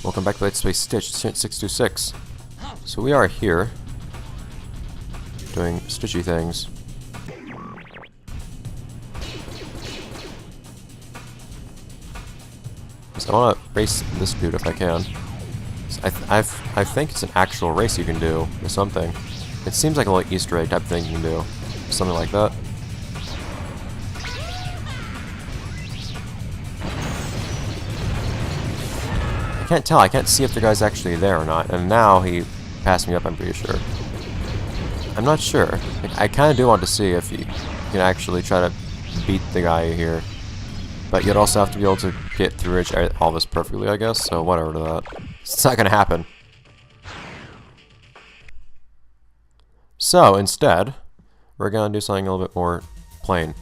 Welcome back to Let's Play Stitch 626. So we are here doing stitchy things. So I want to race this dude if I can. I think it's an actual race you can do or something. It seems like a little Easter egg type thing you can do. Something like that. I can't tell. I can't see if the guy's actually there or not. And now he passed me up, I'm pretty sure. I'm not sure. I kind of do want to see if you can actually try to beat the guy here. But you'd also have to be able to get through all this perfectly, I guess. So whatever to that. It's not going to happen. So instead, we're going to do something a little bit more plain.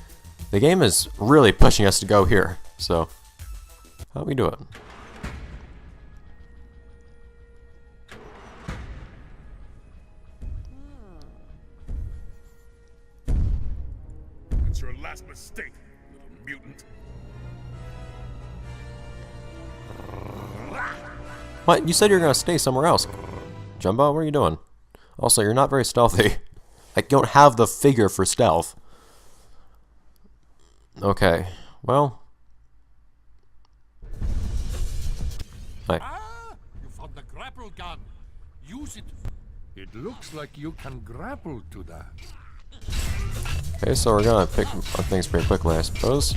The game is really pushing us to go here. So how do we do it? It's your last mistake, little mutant. What? You said you were going to stay somewhere else. Jumbo, what are you doing? Also, you're not very stealthy. I don't have the figure for stealth. Okay, well. Hi. Ah, you found the grapple gun. Use it. It looks like you can grapple to that. Okay, so we're gonna pick up things pretty quickly, I suppose.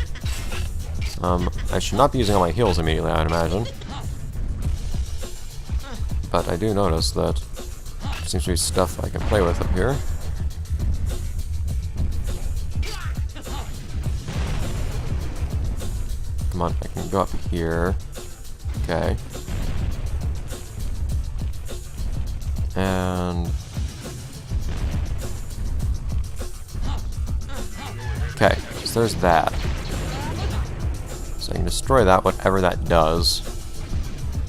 I should not be using all my heals immediately, I'd imagine. But I do notice that there seems to be stuff I can play with up here. Come on, I can go up here. Okay. And... okay, so there's that. So I can destroy that, whatever that does.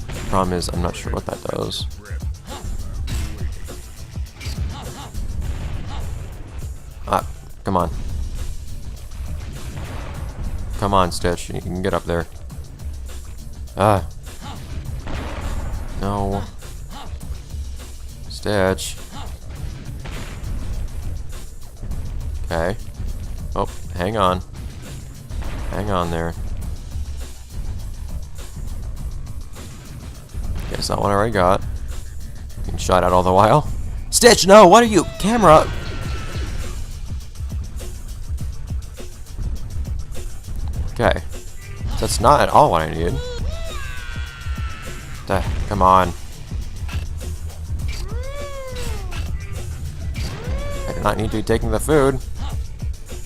The problem is, I'm not sure what that does. Ah, come on. Come on, Stitch, you can get up there. Ah. No. Stitch. Okay. Oh, hang on. Hang on there. Okay, it's not what I already got. Being shot at all the while. Stitch, no! What are you? Camera! Okay. That's not at all what I need. Come on. I do not need to be taking the food.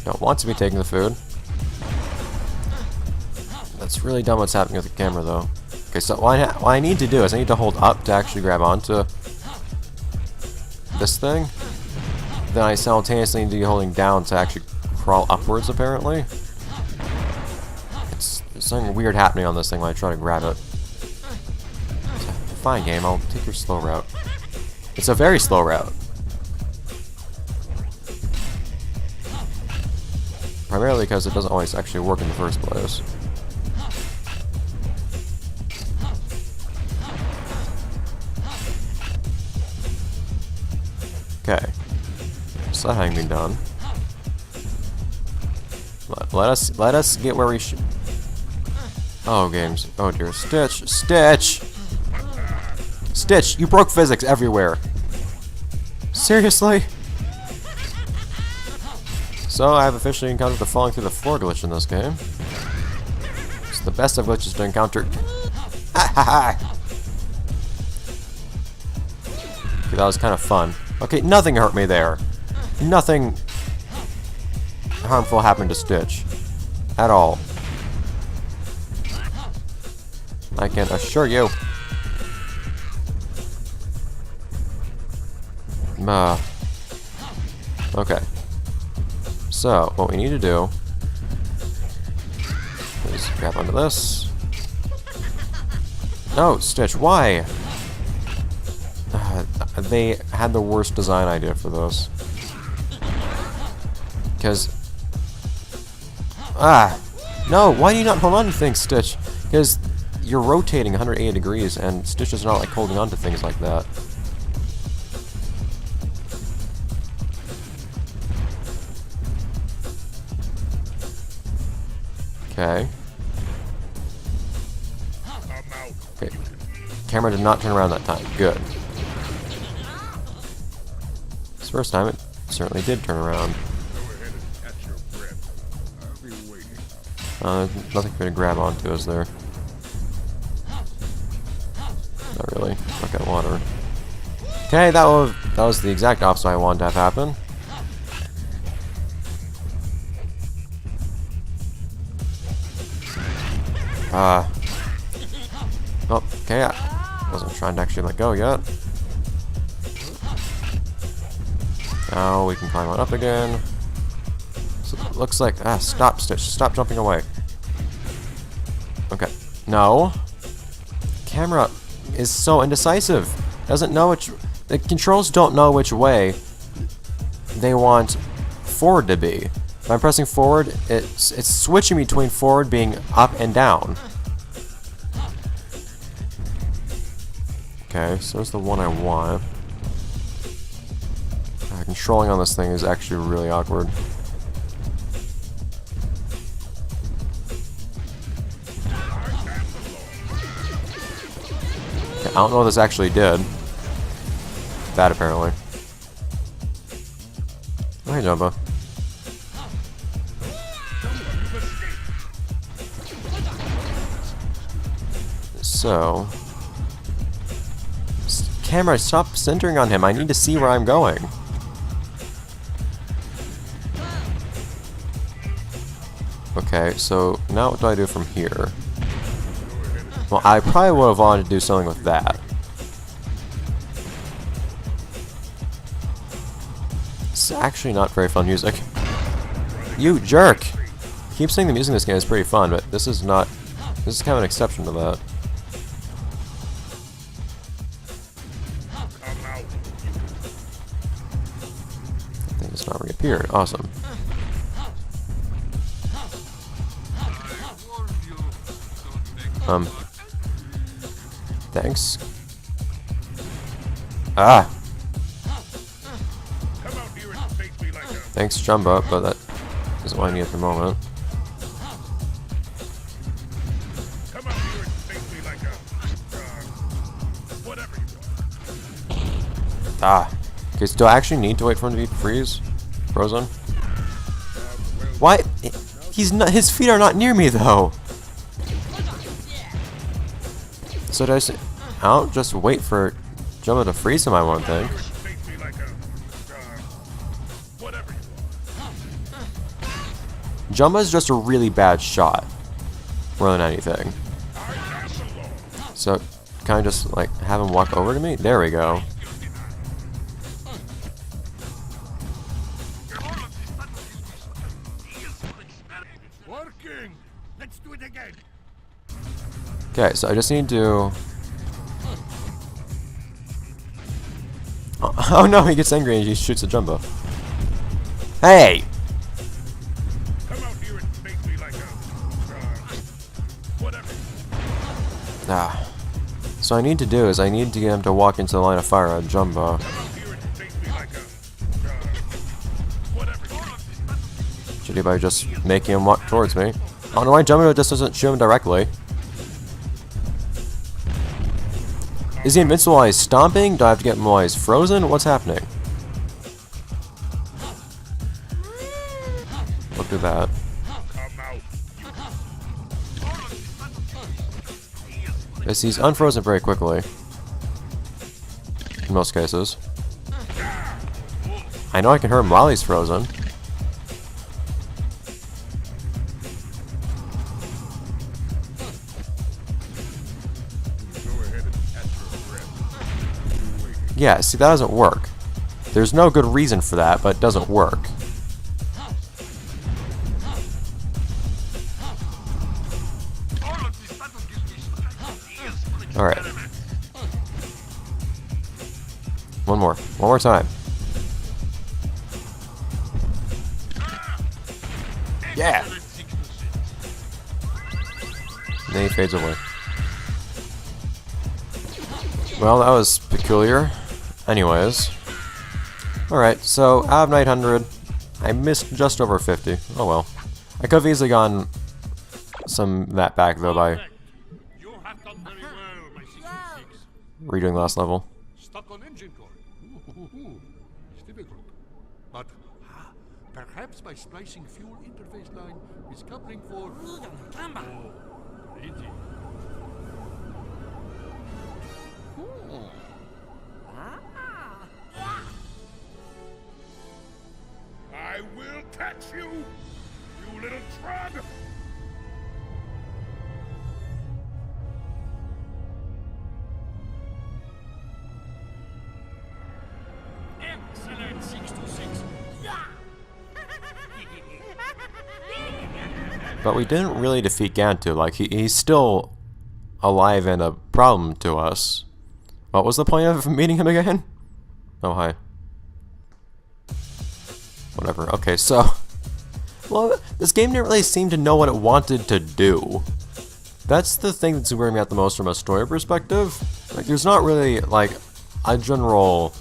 Don't want to be taking the food. That's really dumb what's happening with the camera, though. Okay, so what I need to do is I need to hold up to actually grab onto this thing. Then I simultaneously need to be holding down to actually crawl upwards, apparently. There's something weird happening on this thing when I try to grab it. Fine, game, I'll take your slow route. It's a very slow route. Primarily because it doesn't always actually work in the first place. Okay. So that having been done. Let us get where we should. Oh, games. Oh dear. Stitch! Stitch! Stitch! You broke physics everywhere! Seriously? So, I have officially encountered the falling through the floor glitch in this game. It's the best of glitches to encounter. Okay, that was kind of fun. Okay, nothing hurt me there. Nothing harmful happened to Stitch. At all. I can assure you. Okay. So, what we need to do is grab onto this. No, Stitch, why? They had the worst design idea for this. Because... no, why do you not hold on to things, Stitch? Because you're rotating 180 degrees, and Stitch is not like holding on to things like that. Okay. Okay. Camera did not turn around that time. Good. This first time, it certainly did turn around. There's nothing for me to grab onto, is there? Not really. Okay, water. Okay, that was the exact opposite I wanted to have happen. Oh, okay, I wasn't trying to actually let go yet. Now we can climb on up again. So it looks like... stop, Stitch. Stop jumping away. Okay. No. Camera is so indecisive. Doesn't know which... The controls don't know which way they want forward to be. If I'm pressing forward, it's switching between forward being up and down. Okay, so there's the one I want. Controlling on this thing is actually really awkward. Okay, I don't know what this actually did. That apparently. Oh, hey, Jumbo. So... Camera, stop centering on him. I need to see where I'm going. Okay, so now what do I do from here? Well, I probably would have wanted to do something with that. It's actually not very fun music. You jerk! Keep saying the music in this game is pretty fun, but this is not... This is kind of an exception to that. That thing has not reappeared. Awesome. Thanks. Ah! Thanks, Jumbo, but that isn't what I need at the moment. Ah. Okay, so do I actually need to wait for him to be frozen? Why? He's not. His feet are not near me, though. So do I don't just wait for Jumbo to freeze him, I won't think. Jumbo's just a really bad shot, more than anything. So, kind of just like have him walk over to me? There we go. Working. Let's do it again. Okay, so I just need to... Oh no, he gets angry and he shoots a Jumbo. Hey! Come out here and face me like a whatever. Ah. So what I need to do is I need to get him to walk into the line of fire at Jumbo. Come out here and face me like a whatever. Should be by just making him walk towards me. I don't know why Jumbo just doesn't shoot him directly. Is he invincible while he's stomping? Do I have to get him while he's frozen? What's happening? Look at that. Yes, he's unfrozen very quickly. In most cases. I know I can hurt him while he's frozen. Yeah, see, that doesn't work. There's no good reason for that, but it doesn't work. Alright. One more time. Yeah! And then he fades away. Well, that was peculiar. Anyways. Alright, so out of 900, I missed just over 50. Oh well. I could have easily gotten some of that back, though, by You have done very well, my 66. redoing the last level. Stuck on engine core. It's difficult. But perhaps by splicing fuel interface line is coupling for... Oh, pretty. I will catch you, you little trog! Excellent 626. But we didn't really defeat Gantu. Like, he's still alive and a problem to us. What was the point of meeting him again? Oh, hi. Whatever. Okay, so... Well, this game didn't really seem to know what it wanted to do. That's the thing that's weirding me out the most from a story perspective. Like, there's not really, like, a general...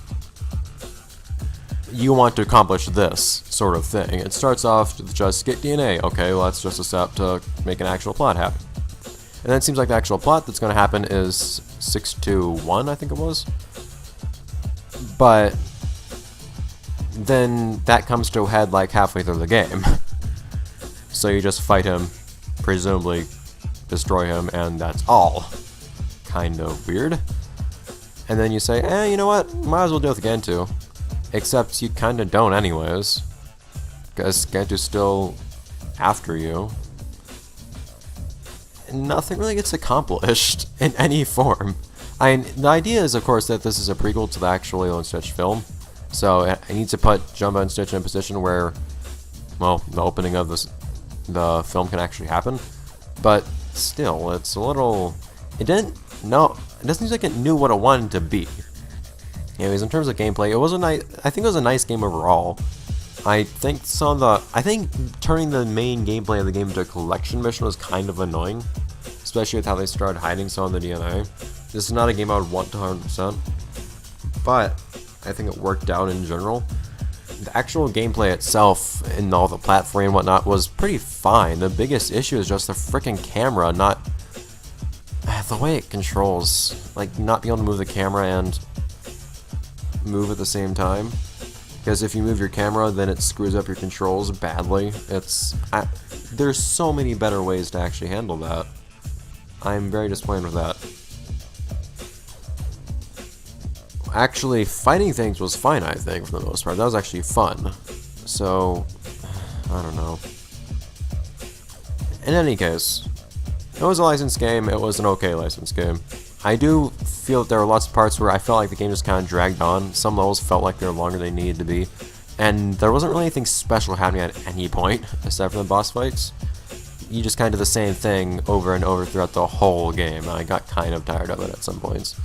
You want to accomplish this sort of thing. It starts off with just get DNA. Okay, well, that's just a step to make an actual plot happen. And then it seems like the actual plot that's going to happen is 621, I think it was. But then that comes to a head like halfway through the game. So you just fight him, presumably destroy him, and that's all. Kind of weird. And then you say, you know what? Might as well deal with Gantu. Except you kind of don't anyways. Because Gantu's still after you. And nothing really gets accomplished in any form. I mean, the idea is, of course, that this is a prequel to the actual Lilo and Stitch film. So it needs to put Jumbo and Stitch in a position where, well, the opening of the film can actually happen. But still, it's a little... It doesn't seem like it knew what it wanted to be. Anyways, in terms of gameplay, it was I think it was a nice game overall. I think turning the main gameplay of the game into a collection mission was kind of annoying, especially with how they started hiding some of the DNA. This is not a game I would want to 100%, but I think it worked out in general. The actual gameplay itself and all the platforming and whatnot was pretty fine. The biggest issue is just the freaking camera, not the way it controls, like not being able to move the camera and move at the same time. Because if you move your camera, then it screws up your controls badly. There's so many better ways to actually handle that. I'm very disappointed with that. Actually, fighting things was fine, I think, for the most part. That was actually fun. So, I don't know. In any case, it was a licensed game. It was an okay licensed game. I do feel that there were lots of parts where I felt like the game just kind of dragged on. Some levels felt like they were longer than they needed to be. And there wasn't really anything special happening at any point, aside from the boss fights. You just kind of did the same thing over and over throughout the whole game, and I got kind of tired of it at some points.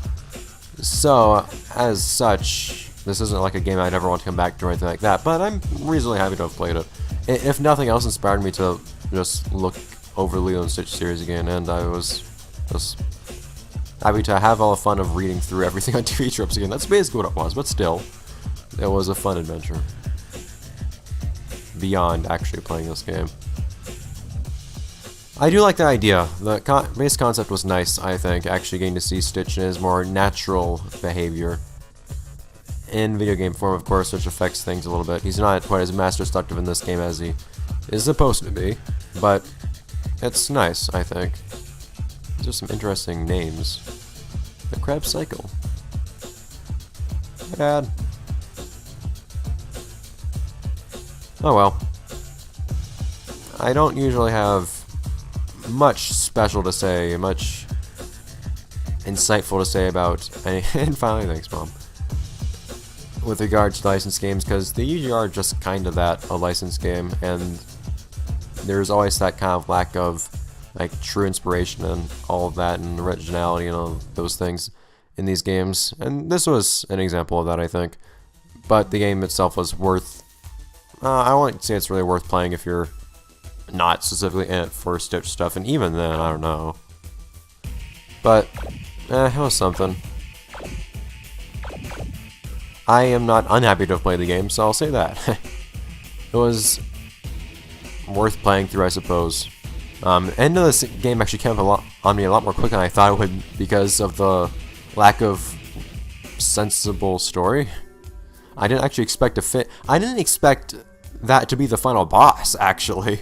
So, as such, this isn't like a game I'd ever want to come back to or anything like that, but I'm reasonably happy to have played it. If nothing else inspired me to just look over the Lilo and Stitch series again, and I was just happy to have all the fun of reading through everything on TV Tropes again. That's basically what it was, but still, it was a fun adventure. Beyond actually playing this game. I do like the idea. The base concept was nice, I think, actually getting to see Stitch in his more natural behavior. In video game form, of course, which affects things a little bit. He's not quite as master destructive in this game as he is supposed to be, but it's nice, I think. These are some interesting names. The Crab Cycle. Bad. Oh well. I don't usually have much special to say, much insightful to say about any. And finally, thanks, Mom. With regards to licensed games, because they usually are just kind of that, a licensed game, and there's always that kind of lack of like true inspiration and all of that, and originality and all those things in these games. And this was an example of that, I think. But the game itself was worth. I won't say it's really worth playing if you're not specifically in it for Stitch stuff, and even then, I don't know. But, it was something. I am not unhappy to have played the game, so I'll say that. It was worth playing through, I suppose. End of this game actually came up on me a lot more quick than I thought it would because of the lack of sensible story. I didn't actually expect to fit. I didn't expect that to be the final boss, actually.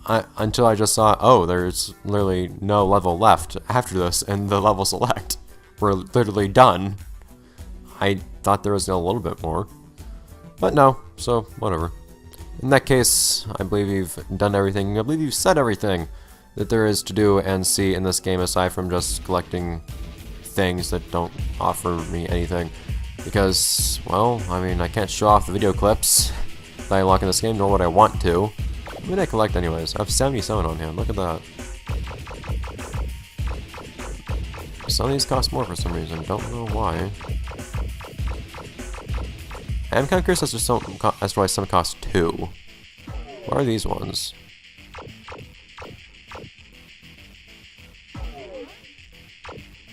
Until I just saw, oh, there's literally no level left after this, and the level select. We're literally done. I thought there was a little bit more. But no, so whatever. In that case, I believe you've done everything. I believe you've said everything that there is to do and see in this game aside from just collecting things that don't offer me anything. Because, well, I mean, I can't show off the video clips that I unlock in this game, nor would I want to. What did I collect anyways? I have 77 on hand, look at that. Some of these cost more for some reason, don't know why. I'm kind of curious as to why some cost 2. What are these ones?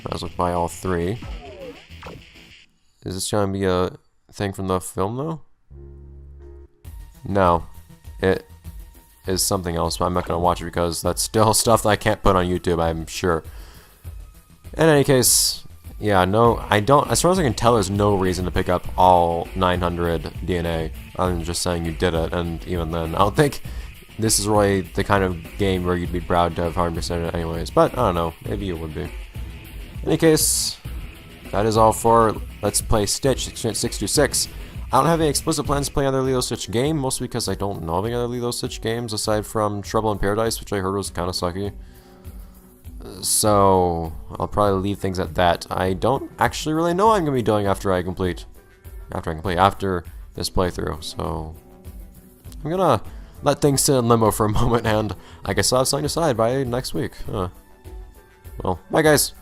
Might as well buy all 3. Is this going to be a thing from the film, though? No. It is something else, but I'm not going to watch it because that's still stuff that I can't put on YouTube, I'm sure. In any case, yeah, no, I don't, as far as I can tell, there's no reason to pick up all 900 DNA, other than just saying you did it, and even then, I don't think this is really the kind of game where you'd be proud to have 100% it anyways, but I don't know, maybe you would be. In any case, that is all for Let's Play Stitch 626. I don't have any explicit plans to play another Lilo Stitch game, mostly because I don't know of any other Lilo Stitch games aside from Trouble in Paradise, which I heard was kind of sucky. So, I'll probably leave things at that. I don't actually really know what I'm going to be doing after this playthrough, so I'm going to let things sit in limbo for a moment, and I guess I'll have something to decide by next week. Well, bye guys!